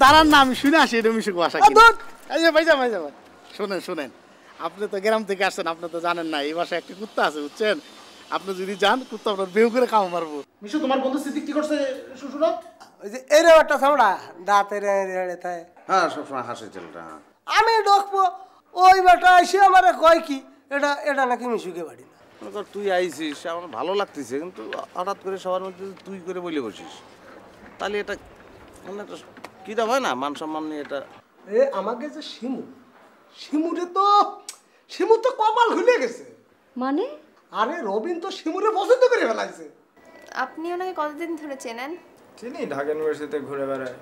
দাঁড়ান না, আমি শুনে আসি এটা মিশুক বাসা শোনেন শোনেন, আপনি তো গ্রাম থেকে আসছেন, আপনি তো জানেন না এই বাসায় একটা কুত্তা আছে বুঝছেন। আপনি যদি যান কুত্তা আপনার বেউ করে কামড় মারবো। মিশু তোমার বন্ধু সিদ্দিক কি করছে শুনো? ওই যে এরও একটা চামড়া দাঁতের থাকে। হ্যাঁ সবসময় হাসে ছেলেটা। আমি ডাকবো ওই বেটা এসে আমার কয় কি এটা এটা নাকি মিশুকে বাড়ি না। মনে কর তুই আইছিস, আমার ভালো লাগতেছে, কিন্তু হঠাৎ করে সবার মধ্যে তুই করে বলে বসিস, তাহলে এটা মানে একটা কীটা হয় না, মান সম্মান নিয়ে এটা। এ আমাকে যে শিমুরে তো শিমুর তো কপাল খুলে গেছে। মানে? আরে রবিন তো শিমুরে পছন্দ করে ফেলাইছে। আপনি ওনাকে কতদিন ধরে চেনেন? চিনি, ঢাকা ইউনিভার্সিটিতে ঘুরে বেড়ায়।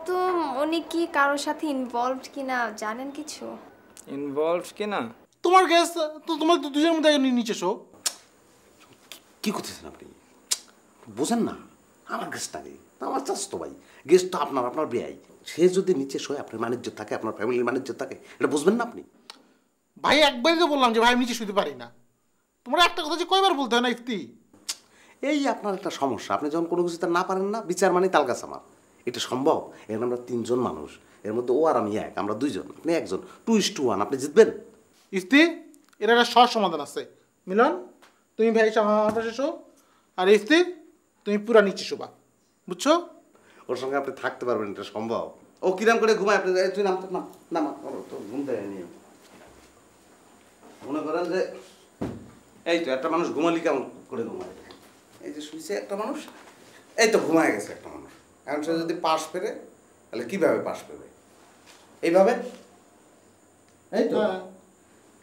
তো উনি কি কারোর সাথে ইনভলভড কিনা জানেন কিছু? ইনভলভড কিনা? তোমার গ্যাস তো তোমার দুজনের মধ্যে নিচে শো। কি করতেছেন আপনি? বোঝেন না আমার গেস্টটাকে, আমার চাস্ত ভাই, গেস্ট তো আপনার বেয়াই, সে যদি নিচে শোয় আপনার ম্যানেজার থাকে, আপনার ফ্যামিলির ম্যানেজার থাকে, এটা বুঝবেন না আপনি? ভাই একবারই তো বললাম যে ভাই আমি নিচে শুতে পারি না। তোমার একটা কথা যে কয়বার বলতে হয় না ইফতি? এই আপনার একটা সমস্যা, আপনি যখন কোনো কিছুতে না পারেন না, বিচার মানে তালগাছ আমার, এটা সম্ভব? এখানে আমরা 3 জন মানুষ, এর মধ্যে ও আর আমি এক, আমরা 2 জন, আপনি 1 জন, 2:1, আপনি জিতবেন। ইফতি এর একটা সহজ সমাধান আছে। মিলন তুমি ভাই আমার পাশে শো, আর ইফতি তুমি পুরা নিচে শোবা, বুঝছো? ওর সঙ্গে আপনি থাকতে পারবেন, এটা সম্ভব? ও কিরাম করে ঘুমায়, আপনি তুই নাম তো না তো ঘুম দেয় নি। মনে করেন যে এই তো একটা মানুষ ঘুমালি কেমন করে ঘুমায়, এই যে শুয়েছে একটা মানুষ, এই তো ঘুমায় গেছে একটা মানুষ। এখন সে যদি পাশ পেরে তাহলে কিভাবে পাশ পেবে? এইভাবে, এই তো।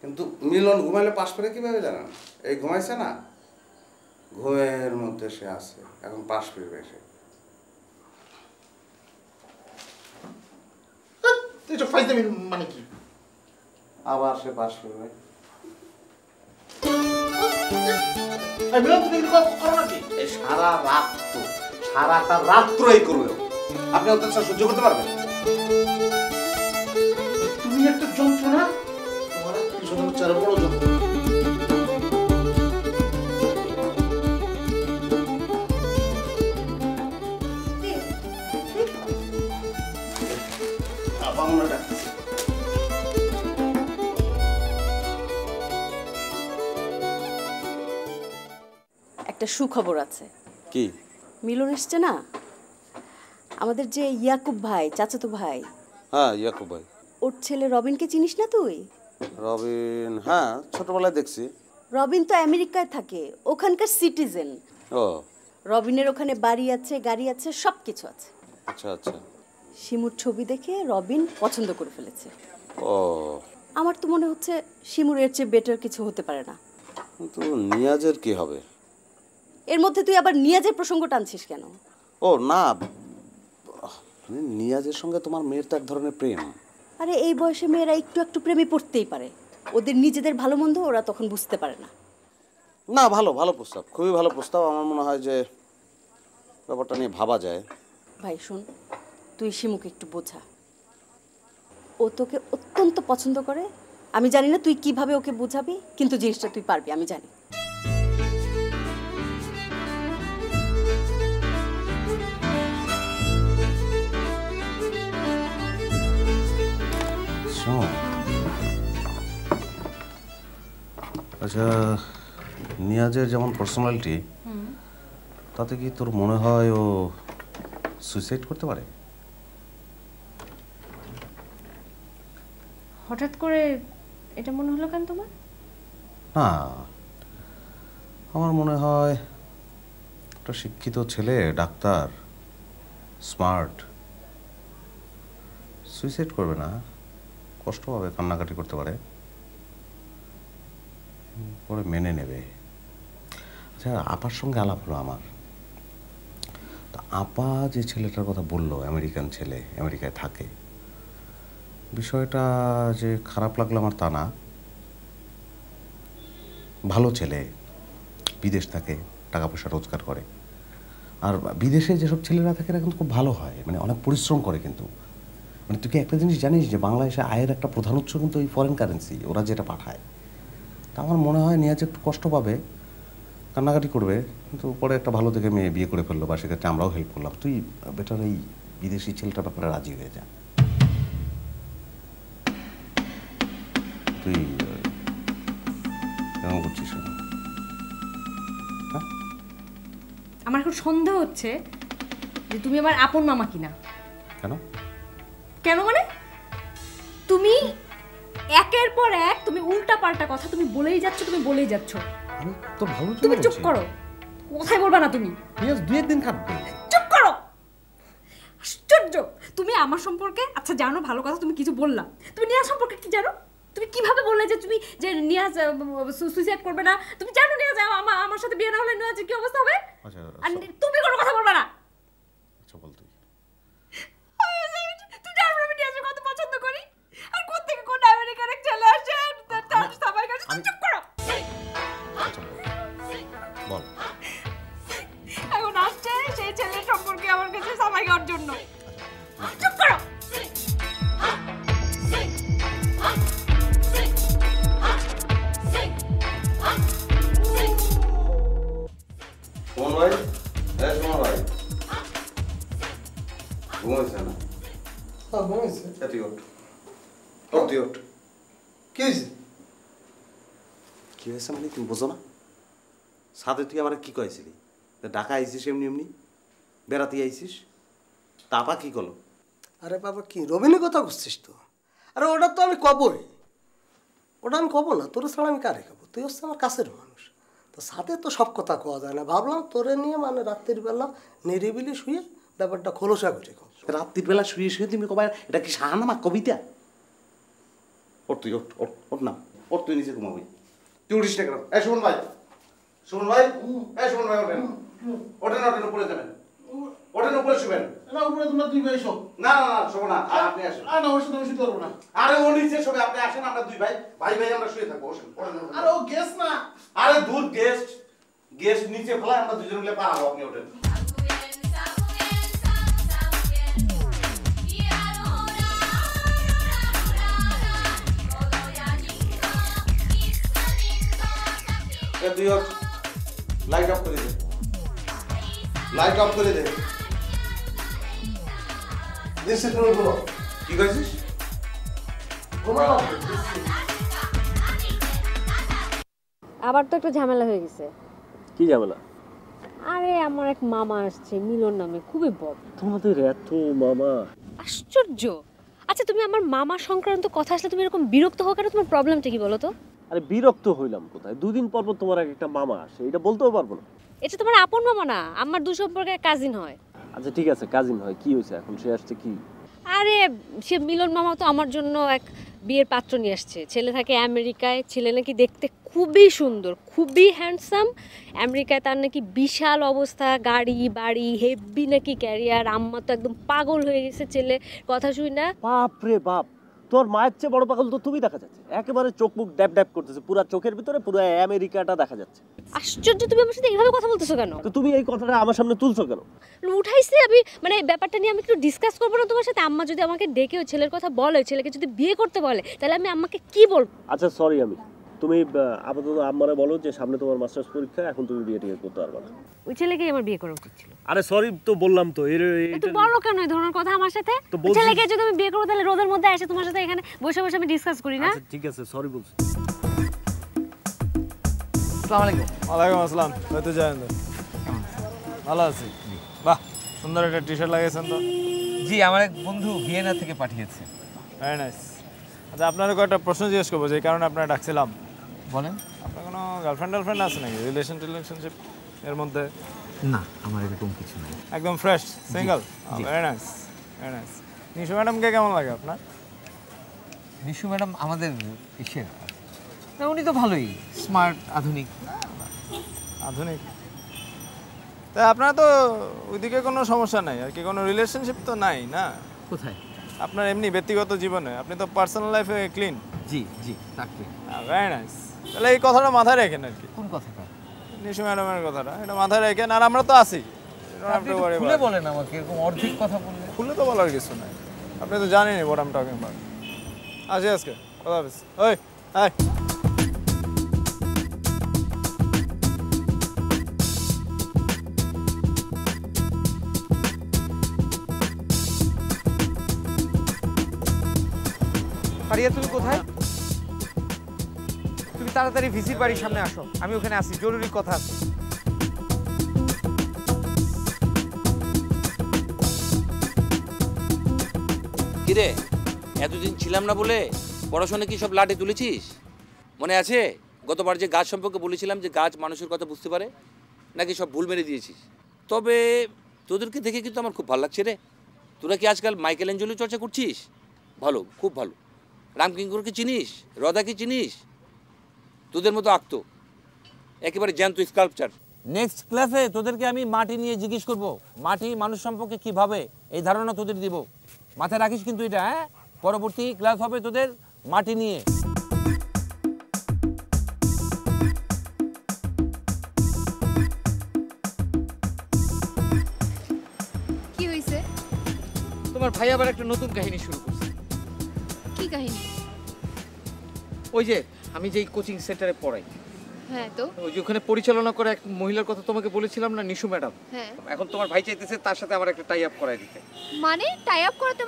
কিন্তু মিলন ঘুমাইলে পাশ পেরে কিভাবে জানেন? এই ঘুমাইছে না, ঘুমের মধ্যে সে আছে, এখন পাশ পেরবে সে। মানে কি আবার সে পাশ পেরবে। এই সারাটা রাত্রই করবে, আপনি অত্যাচার সহ্য করতে পারবেন? তুমি একটা যন্ত্রণা, তোমার পিছনে হচ্ছে আরো বড় যন্ত্রণা। একটা সুখবর আছে। কি? মিলন এসছে না, আমাদের যে ইয়াকুব ভাই, চাচাতো ভাই। হ্যাঁ ইয়াকুব ভাই। ওর ছেলে রবিনকে চিনিস না তুই? রবিন? হ্যাঁ ছোটবেলায় দেখছি। রবিন তো আমেরিকায় থাকে, ওখানকার সিটিজেন। ও, রবিনের ওখানে বাড়ি আছে, গাড়ি আছে, সব কিছু আছে। আচ্ছা আচ্ছা। শিমুর ছবি দেখে রবিন পছন্দ করে ফেলেছে। ও, আমার তো মনে হচ্ছে শিমুর এর চেয়ে বেটার কিছু হতে পারে না। কিন্তু নিয়াজের কি হবে? এর মধ্যে তুই আবার নিয়াজের প্রসঙ্গ টানছিস কেন? ও না, নিয়াজের সঙ্গে তোমার মেয়ের তো এক ধরনের প্রেম। আরে এই বয়সে মেয়েরা একটু একটু প্রেমে পড়তেই পারে, ওদের নিজেদের ভালো মন্দ ওরা তখন বুঝতে পারে না। না, ভালো ভালো প্রস্তাব, খুবই ভালো প্রস্তাব। আমার মনে হয় যে ব্যাপারটা নিয়ে ভাবা যায়। ভাই শোন, তুই শিমুকে একটু বোঝা, ও তোকে অত্যন্ত পছন্দ করে। আমি জানি না তুই কিভাবে ওকে বোঝাবি, কিন্তু জিনিসটা তুই পারবি, আমি জানি। আচ্ছা, নিয়াজের যেমন পার্সোনালিটি, তাতে কি তোর মনে হয় ও সুইসাইড করতে পারে? হঠাৎ করে এটা মনে হলো কেন তোমার? না, আমার মনে হয় একটা শিক্ষিত ছেলে, ডাক্তার, স্মার্ট, সুইসাইড করবে না, কষ্ট হবে, কান্নাকাটি করতে পারে, পরে মেনে নেবে। আচ্ছা, আপার সঙ্গে আলাপ হলো আমার, তা আপা যে ছেলেটার কথা বললো, আমেরিকান ছেলে, আমেরিকায় থাকে, বিষয়টা যে খারাপ লাগলো আমার তা না। ভালো ছেলে, বিদেশ থাকে, টাকা পয়সা রোজগার করে। আর বিদেশে যেসব ছেলেরা থাকে এরা কিন্তু খুব ভালো হয়, মানে অনেক পরিশ্রম করে। কিন্তু মানে তুই কি একটা জিনিস জানিস যে বাংলাদেশে আয়ের একটা প্রধান উৎস কিন্তু ওই ফরেন কারেন্সি, ওরা যেটা পাঠায়। তা আমার মনে হয় নিয়ে একটু কষ্ট পাবে, কান্নাকাটি করবে, কিন্তু পরে একটা ভালো দেখে মেয়ে বিয়ে করে ফেললো, বা সেক্ষেত্রে আমরাও হেল্প করলাম। তুই বেটার এই বিদেশি ছেলেটার ব্যাপারে রাজি হয়ে যা। তুই কেমন করছিস? আমার এখন সন্দেহ হচ্ছে যে তুমি আমার আপন মামা কিনা। কেন? কেন মানে তুমি একের পর এক তুমি উল্টা পাল্টা কথা তুমি বলেই যাচ্ছ, তুমি বলেই যাচ্ছ। আমি তো ভালো তুমি চুপ করো, কোথায় বলবা না তুমি। দুই একদিন থাকবে। চুপ করো, আশ্চর্য। তুমি আমার সম্পর্কে আচ্ছা জানো ভালো কথা, তুমি কিছু বললা, তুমি নিয়াজ সম্পর্কে কি জানো? তুমি কিভাবে বললে যে তুমি যে নিয়াজ সুইসাইড করবে না? তুমি জানো নিয়াজ আমার সাথে বিয়ে না হলে নিয়াজের কি অবস্থা হবে? আর তুমি কোনো কথা বলবা না। আচ্ছা বল তুই। তুই জানো আমি নিয়াজের কত পছন্দ করি, আর কোন থেকে কোন আমেরিকার এক ছেলে আসে তার সবাই কাছে। তুমি চুপ করো। বল। এখন আসছে সেই ছেলের সম্পর্কে আমার কাছে সবাই করার জন্য। চুপ করো। সুমন ভাই, সুমন ভাই ঘুমাইছে না? ঘুমাইছে। তুই ওঠ, ওঠ তুই ওঠ। কি হয়েছে? কি হয়েছে মানে তুমি বোঝো না? সাথে তুই আমার কি কয়েছিলি? ঢাকা আইছিস এমনি এমনি, বেড়াতে আইছিস, তাপা কি করলো? আরে বাবা কি রবিনের কথা বুঝছিস তো? আরে ওটা তো আমি কবই, ওটা আমি কব না, তোর ছাড়া আমি কারে খাবো? তুই হচ্ছে আমার কাছের মানুষ, তো সাথে তো সব কথা কওয়া যায় না। ভাবলাম তোরে নিয়ে মানে রাত্রির বেলা নিরিবিলি শুয়ে ব্যাপারটা খোলসা করে কব। রাত্রির বেলা শুয়ে শুয়ে তুমি কবাই এটা কি শাহানামা কবিতা? ওঠ তুই ওঠ, ওঠ ওঠ না, ওঠ তুই নিচে ঘুমাবি। তুই উঠিস না কেন? এই সুমন ভাই, সুমন ভাই, এই সুমন ভাই ওঠেন, ওঠেন ওঠেন, উপরে যাবেন, ওঠেন উপরে শুবেন। না উপরে তোমরা দুই ভাই শোক। না না না শোবো না, আপনি আসেন। না ওর সাথে আমি শুতে পারবো না। আরে ও নিচে শোবে, আপনি আসেন, আমরা দুই ভাই ভাই ভাই আমরা শুয়ে থাকবো। ওঠেন ওঠেন। আরে ও গেস্ট না। আরে দূর গেস্ট, গেস্ট নিচে ফেলা, আমরা দুজন মিলে পারাবো। আপনি ওঠেন। তুই ওঠ, লাইট অফ করে দে, লাইট অফ করে দে। দিচ্ছি তুমি ঘুমো। কি করেছিস? ঘুমাও। আবার তো একটা ঝামেলা হয়ে গেছে। কি ঝামেলা? আরে আমার এক মামা আসছে মিলন নামে, খুবই বদ। তোমাদের এত মামা? আশ্চর্য। আচ্ছা তুমি আমার মামা সংক্রান্ত কথা আসলে তুমি এরকম বিরক্ত হও কেন? তোমার প্রবলেমটা কি বলো তো? আরে বিরক্ত হইলাম কোথায়? দুদিন পর পর তোমার একটা মামা আসে, এটা বলতেও পারবো না। এটা তোমার আপন মামা না, আমার দু সম্পর্কে কাজিন হয়। আচ্ছা ঠিক আছে, কাজিন হয়, কি হয়েছে এখন? সে আসছে কি? আরে সে মিলন মামা তো আমার জন্য এক বিয়ের পাত্র নিয়ে আসছে। ছেলে থাকে আমেরিকায়, ছেলে নাকি দেখতে খুবই সুন্দর, খুবই হ্যান্ডসাম। আমেরিকায় তার নাকি বিশাল অবস্থা, গাড়ি বাড়ি, হেভি নাকি ক্যারিয়ার। আম্মা তো একদম পাগল হয়ে গেছে ছেলে কথা শুই না। বাপ রে বাপ, তোর মায়ের চেয়ে বড় পাগল তো তুমি দেখা যাচ্ছে। একেবারে চোখ মুখ ড্যাপ ড্যাপ করতেছে, পুরো চোখের ভিতরে পুরো আমেরিকাটা দেখা যাচ্ছে। আশ্চর্য, তুমি আমার সাথে এইভাবে কথা বলতেছো কেন? তো তুমি এই কথাটা আমার সামনে তুলছো কেন? উঠাইছি আমি, মানে ব্যাপারটা নিয়ে আমি একটু ডিসকাস করবো না তোমার সাথে? আম্মা যদি আমাকে ডেকে ওই ছেলের কথা বলে, ছেলেকে যদি বিয়ে করতে বলে, তাহলে আমি আম্মাকে কি বলবো? আচ্ছা সরি, তুমি আপাতত আম্মারে বলো যে সামনে তোমার মাস্টার্স পরীক্ষা, এখন তুমি বিয়ে টিকে করতে পারবে না। ওই ছেলেকেই আমার বিয়ে করা উচিত ছিল। আরে সরি তো বললাম তো। তো বলো কেন এই ধরনের কথা আমার সাথে? ছেলেকে যদি আমি বিয়ে করবো তাহলে রোদের মধ্যে এসে তোমার সাথে এখানে বসে বসে আমি ডিসকাস করি না? আচ্ছা ঠিক আছে, সরি বলছি। আসসালামু আলাইকুম। ওয়ালাইকুম আসসালাম। হয়তো জয়েন্দ্র ভালো আছি। বাহ, সুন্দর একটা টি শার্ট লাগিয়েছেন তো। জি, আমার এক বন্ধু ভিয়েনা থেকে পাঠিয়েছে। Very nice. আচ্ছা আপনার কয়েকটা প্রশ্ন জিজ্ঞেস করবো, যে কারণে আপনার ডাকছিলাম। বলেন। আপনার কোনো গার্লফ্রেন্ড আছে নাকি? রিলেশনশিপ এর মধ্যে? না, আমার এরকম কিছু নেই। একদম fresh single? Very nice, very nice. Nishu ম্যাডামকে কেমন লাগে আপনার? নিশু ম্যাডাম আমাদের ইসের, উনি তো ভালোই স্মার্ট, আধুনিক। আধুনিক? তাই আপনার তো ওইদিকে কোনো সমস্যা নাই আর কি? কোনো রিলেশনশিপ তো নাই না? কোথায়? আপনার এমনি ব্যক্তিগত জীবনে আপনি তো পার্সোনাল লাইফে ক্লিন। জি জি, তাকে। Very nice. তাহলে এই কথাটা মাথায় রাখেন আর কি। কোন কথাটা? নিশু ম্যাডামের কথাটা, এটা মাথায় রাখেন। আর আমরা তো আছি। খুলে বলেন আমাকে, এরকম অর্ধেক কথা বললে। খুলে তো বলার কিছু নাই, আপনি তো জানেনই what I am talking about. আসি আজকে, কথা হাফেজ। ওই হাই। ফারিয়া তুমি কোথায়? তুমি তাড়াতাড়ি ভিসির বাড়ির সামনে আসো, আমি ওখানে আসি, জরুরি কথা আছে। কিরে এতদিন ছিলাম না বলে পড়াশোনা কি সব লাটে তুলেছিস? মনে আছে গতবার যে গাছ সম্পর্কে বলেছিলাম যে গাছ মানুষের কথা বুঝতে পারে, নাকি সব ভুল মেরে দিয়েছিস? তবে তোদেরকে দেখে কিন্তু আমার খুব ভালো লাগছে রে। তোরা কি আজকাল মাইকেল অ্যাঞ্জেলো চর্চা করছিস? ভালো, খুব ভালো। রামকিঙ্করকে চিনিস? রদাকে চিনিস? তোদের মতো আঁকতো, একেবারে জ্যান্ত স্কাল্পচার। নেক্সট ক্লাসে তোদেরকে আমি মাটি নিয়ে জিজ্ঞেস করব, মাটি মানুষ সম্পর্কে কী ভাবে এই ধারণা তোদের দিব। মাথায় রাখিস কিন্তু এটা, হ্যাঁ? পরবর্তী ক্লাস হবে তোদের মাটি নিয়ে। কি হইছে? তোমার ভাই আবার একটা নতুন কাহিনী শুরু করছে। কি কাহিনী? ওই যে আমি যেই কোচিং সেন্টারে পড়াই, হ্যাঁ তো ওই যে ওখানে পরিচালনা করে এক মহিলার কথা তোমাকে বলেছিলাম না, নিশু ম্যাডাম। হ্যাঁ। এখন তোমার ভাই চাইতেছে তার সাথে আমার একটা টাই আপ করায় দিতে। মানে টাই আপ করতে?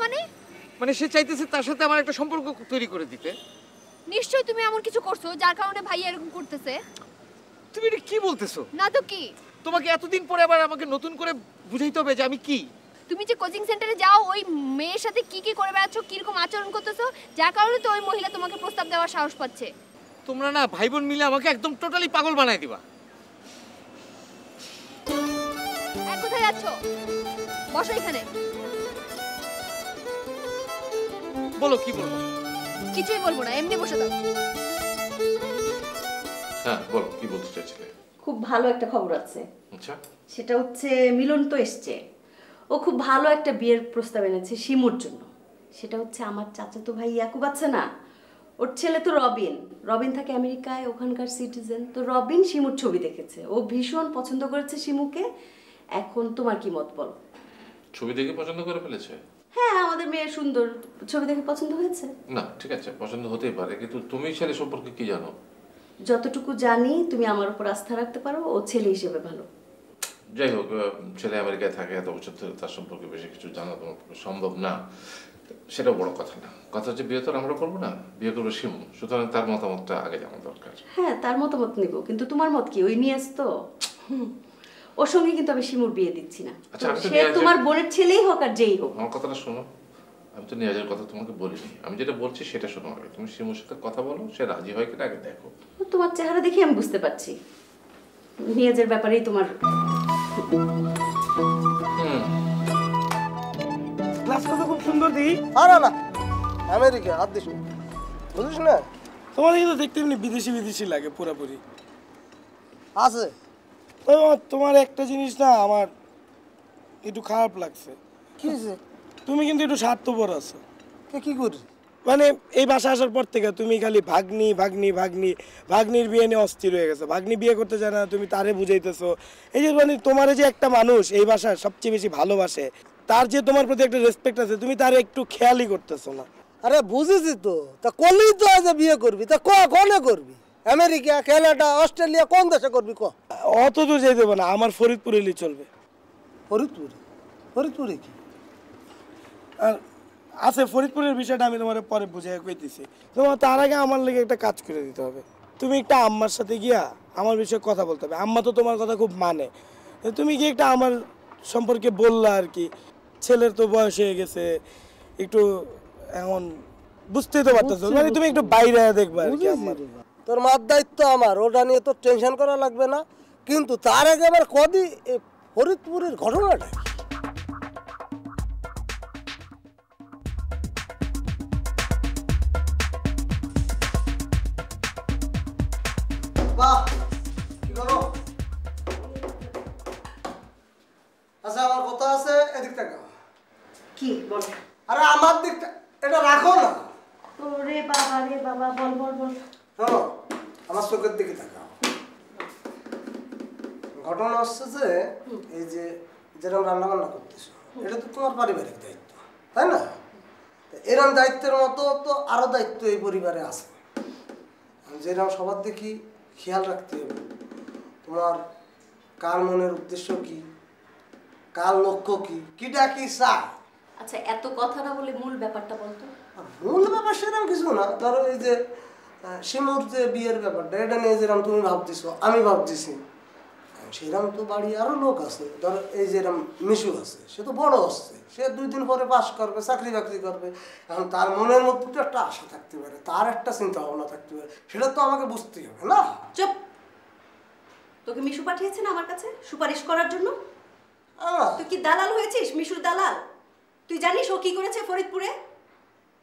মানে সে চাইতেছে তার সাথে আমার একটা সম্পর্ক তৈরি করে দিতে। নিশ্চয়ই তুমি এমন কিছু করছো যার কারণে ভাই এরকম করতেছে। তুমি এটা কি বলতেছো? না তো কি? তোমাকে এতদিন পরে আবার আমাকে নতুন করে বুঝাইতে হবে যে আমি কি? তুমি যে কোচিং সেন্টারে যাও ওই মেয়ের সাথে কি কি করে বেড়াচ্ছ, কিরকম আচরণ করতেছো, যার কারণে তো ওই মহিলা তোমাকে প্রস্তাব দেওয়ার সাহস পাচ্ছে। তোমরা না ভাই বোন মিলে আমাকে একদম টোটালি পাগল বানাই দিবা। কোথায় যাচ্ছ? বসো এখানে। বলো কি বলবো? কিছুই বলবো না, এমনি বসে থাকো। হ্যাঁ বলো, কি বলতে চাইছিলে? খুব ভালো একটা খবর আছে। আচ্ছা, সেটা হচ্ছে মিলন তো এসছে, ও খুব ভালো একটা বিয়ের প্রস্তাব এনেছে শিমুর জন্য। সেটা হচ্ছে আমার চাচাতো ভাই ইয়াকুব আছে না, ওর ছেলে তো রবিন। রবিন থাকে আমেরিকায়, ওখানকার সিটিজেন। তো রবিন শিমুর ছবি দেখেছে, ও ভীষণ পছন্দ করেছে শিমুকে। এখন তোমার কি মত বলো? ছবি দেখে পছন্দ করে ফেলেছে? হ্যাঁ, আমাদের মেয়ে সুন্দর, ছবি দেখে পছন্দ হয়েছে। না ঠিক আছে, পছন্দ হতেই পারে, কিন্তু তুমি ছেলে সম্পর্কে কি জানো? যতটুকু জানি তুমি আমার উপর আস্থা রাখতে পারো, ও ছেলে হিসেবে ভালো। যাই হোক, ছেলে আমেরিকায় থাকে, এত বছর ধরে তার সম্পর্কে বেশি কিছু জানা তোমার পক্ষে সম্ভব না, সেটাও বড় কথা না। কথা হচ্ছে বিয়ে তো আমরা করবো না, বিয়ে করবো শিমু, সুতরাং তার মতামতটা আগে জানা দরকার। হ্যাঁ, তার মতামত নিব, কিন্তু তোমার মত কি? ওই নিয়ে আসতো ওর সঙ্গে কিন্তু আমি শিমুর বিয়ে দিচ্ছি না। আচ্ছা, সে তোমার বোনের ছেলেই হোক আর যেই হোক। আমার কথাটা শোনো, আমি তো নিয়াজের কথা তোমাকে বলিনি, আমি যেটা বলছি সেটা শোনো আগে। তুমি শিমুর সাথে কথা বলো, সে রাজি হয় কিনা আগে দেখো। তোমার চেহারা দেখে আমি বুঝতে পারছি নিয়াজের ব্যাপারেই তোমার। ক্লাসটা তো খুব সুন্দর দিই। আরে না, আমেরিকা হাত দিস, বুঝিস না? তোমার কিন্তু দেখতে এমনি বিদেশি বিদেশি লাগে পুরোপুরি। আছে তোমার একটা জিনিস না আমার একটু খারাপ লাগছে। কি হয়েছে? তুমি কিন্তু একটু স্বার্থপর আছো। কি করি? মানে এই বাসা আসার পর থেকে তুমি খালি ভাগ্নি ভাগ্নি ভাগ্নি, ভাগ্নির বিয়ে নিয়ে অস্থির হয়ে গেছে। ভাগ্নি বিয়ে করতে চায় না, তুমি তারে বুঝাইতেছো। এই যে মানে তোমার যে একটা মানুষ এই বাসায় সবচেয়ে বেশি ভালোবাসে, তার যে তোমার প্রতি একটা রেসপেক্ট আছে, তুমি তারে একটু খেয়ালই করতেছো না। আরে বুঝেছি তো, তা কলেই তো আজ বিয়ে করবি, তা কনে করবি? আমেরিকা, কানাডা, অস্ট্রেলিয়া, কোন দেশে করবি? অত দূর যেতে হবে না, আমার ফরিদপুর এলেই চলবে। ফরিদপুরে? ফরিদপুরে কি আর আছে? ফরিদপুরের বিষয়টা আমি তোমার পরে বুঝাই কইতেছি। তোমার তার আগে আমার লেগে একটা কাজ করে দিতে হবে। তুমি একটা আম্মার সাথে গিয়া আমার বিষয়ে কথা বলতে হবে। আম্মা তো তোমার কথা খুব মানে। তুমি কি একটা আমার সম্পর্কে বললা আর কি। ছেলের তো বয়স হয়ে গেছে, একটু এখন বুঝতেই তো পারতেছো, মানে তুমি একটু বাইরে দেখবা আর কি। আমার তোর মার দায়িত্ব আমার, ওটা নিয়ে তো টেনশন করা লাগবে না। কিন্তু তার আগে আবার কদি ফরিদপুরের ঘটনাটা। বাহ, কি করো? আচ্ছা, আমার কথা আছে, এদিক থেকে। কি বল? আরে আমার দিকটা এটা রাখো না। ওরে বাবা রে বাবা, বল বল বল। শোনো, আমার চোখের দিকে তাকাও। ঘটনা হচ্ছে যে এই যে যেরকম রান্না বান্না করতেছো, এটা তো তোমার পারিবারিক দায়িত্ব, তাই না? এরকম দায়িত্বের মতো তো আরো দায়িত্ব এই পরিবারে আছে। যেরকম সবার দেখি খেয়াল রাখতে হবে তোমার কার মনের উদ্দেশ্য কি, কার লক্ষ্য কি, কিটা কি চায়। আচ্ছা, এত কথা না বলে মূল ব্যাপারটা বলতো। মূল ব্যাপার সেরকম কিছু না। ধরো এই যে শিমুর যে বিয়ের ব্যাপারটা, এটা নিয়ে যেরকম তুমি ভাবতেছো আমি ভাবতেছি, সেরকম তো বাড়ি আরো লোক আছে। ধরো এই যেরকম মিশু আছে, সে তো বড় হচ্ছে, সে 2 দিন পরে পাস করবে, চাকরি বাকরি করবে। এখন তার মনের মধ্যে তো একটা আশা থাকতে পারে, তার একটা চিন্তা ভাবনা থাকতে পারে, সেটা তো আমাকে বুঝতেই হবে না? চুপ। তোকে মিশু পাঠিয়েছে না আমার কাছে সুপারিশ করার জন্য? তুই কি দালাল হয়েছিস? মিশুর দালাল? তুই জানিস ও কি করেছে ফরিদপুরে?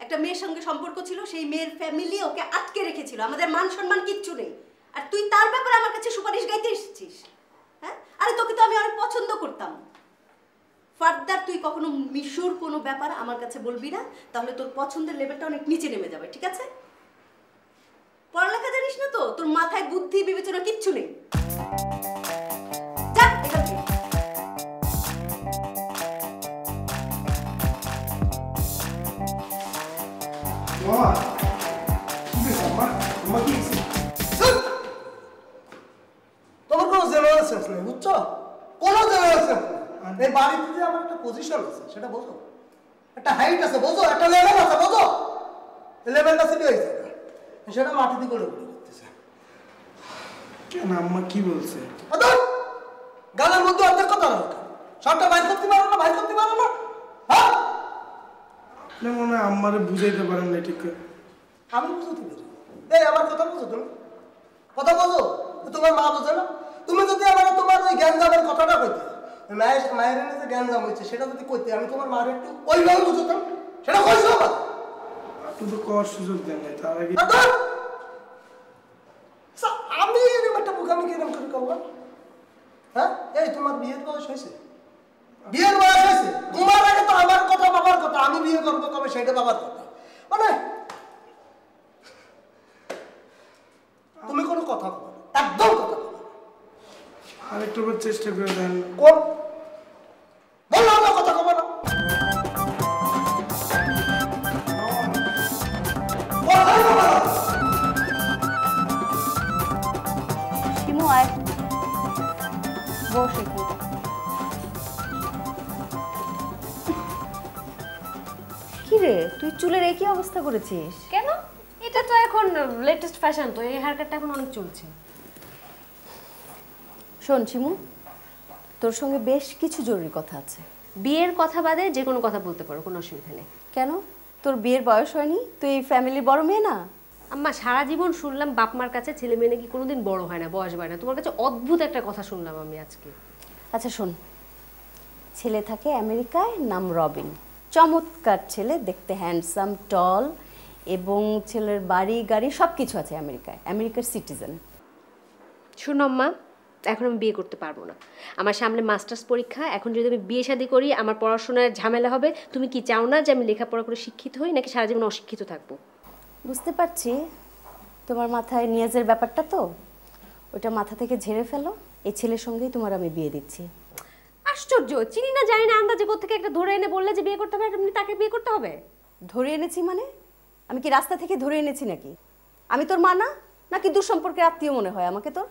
একটা মেয়ের সঙ্গে সম্পর্ক ছিল, সেই মেয়ের ফ্যামিলি ওকে আটকে রেখেছিল, আমাদের মান সম্মান কিচ্ছু নেই, আর তুই তার ব্যাপারে আমার কাছে সুপারিশ গাইতে এসেছিস? হ্যাঁ, আরে তোকে তো আমি অনেক পছন্দ করতাম। ফার্দার তুই কখনো মিশুর কোনো ব্যাপার আমার কাছে বলবি না, তাহলে তোর পছন্দের লেভেলটা অনেক নিচে নেমে যাবে, ঠিক আছে? পড়ালেখা জানিস না তো, তোর মাথায় বুদ্ধি বিবেচনা কিচ্ছু নেই। যা এখান থেকে। তোমার কোনো জেনারেল সেন্স নেই, বুঝছো? কোনো জেনারেল সেন্স নেই। এই বাড়িতে যে আমার একটা পজিশন আছে সেটা বোঝো, একটা হাইট আছে বোঝো, একটা লেভেল আছে বোঝো। লেভেলটা ছিল এই জায়গা, সেটা মাটিতে করে করতেছে। কেন আম্মা কি বলছে? গালের মধ্যে অর্ধেক কথা রাখা, সবটা বাইর করতে পারো না, বাইর করতে পারো না। হ্যাঁ, আপনি মনে হয় আম্মারে বুঝাইতে পারেন না ঠিক করে। আমি বুঝতে পারি। এই আমার কথা বুঝো, তুমি কথা বোঝো, তোমার মা বোঝে না? তুমি যদি আমার তোমার ওই জ্ঞানজামের কথাটা কইতে, মায়ের এনে যে জ্ঞানজাম হয়েছে সেটা যদি কইতে, আমি তোমার মার একটু ওইভাবে বুঝতাম, সেটা কইছো আমার। আপনি তো কর সুযোগ দেন নাই, তার আগে আমি এরকম একটা বোকামি কিরম করে করবো? হ্যাঁ, এই তোমার বিয়ের বয়স হয়েছে? বিয়ের বয়স হয়েছে? ঘুমার আগে তো আমার কথা বাবার কথা, আমি বিয়ে করবো কবে সেটা বাবার কথা। মানে তুমি কোনো কথা বলো না, একদম কথা বলো। আরেকটু বার চেষ্টা করে দেন। কোন বললাম না কথা কবে না? শিমু আয়, বস একটু। কি রে, তুই চুলের একই অবস্থা করেছিস কেন? এটা তো এখন লেটেস্ট ফ্যাশন, তো এই হেয়ার কাটটা এখন অনেক চলছে। শোন শিমু, তোর সঙ্গে বেশ কিছু জরুরি কথা আছে। বিয়ের কথা বাদে যে কোনো কথা বলতে পারো, কোনো অসুবিধা নেই। কেন, তোর বিয়ের বয়স হয়নি? তুই এই ফ্যামিলির বড় মেয়ে না? আম্মা, সারা জীবন শুনলাম বাপ মার কাছে ছেলে মেয়ে নাকি কোনোদিন বড় হয় না, বয়স বাড়ে না। তোমার কাছে অদ্ভুত একটা কথা শুনলাম আমি আজকে। আচ্ছা শোন, ছেলে থাকে আমেরিকায়, নাম রবিন, চমৎকার ছেলে, দেখতে হ্যান্ডসাম, টল, এবং ছেলের বাড়ি গাড়ি সব কিছু আছে আমেরিকায়, আমেরিকার সিটিজেন। শোনো আম্মা, এখন আমি বিয়ে করতে পারবো না। আমার সামনে মাস্টার্স পরীক্ষা, এখন যদি আমি বিয়ে শাদী করি আমার পড়াশোনার ঝামেলা হবে। তুমি কি চাও না যে আমি লেখাপড়া করে শিক্ষিত হই, নাকি সারা জীবন অশিক্ষিত থাকবো? বুঝতে পারছি তোমার মাথায় নিয়াজের ব্যাপারটা, তো ওটা মাথা থেকে ঝেড়ে ফেলো। এই ছেলের সঙ্গেই তোমার আমি বিয়ে দিচ্ছি। আশ্চর্য, চিনি না জানি না, আন্দাজে কোত্থেকে একটা ধরে এনে বললে যে বিয়ে করতে হবে, এমনি তাকে বিয়ে করতে হবে? ধরে এনেছি মানে? আমি কি রাস্তা থেকে ধরে এনেছি নাকি? আমি তোর মা না, নাকি দূর সম্পর্কের আত্মীয় মনে হয় আমাকে তোর?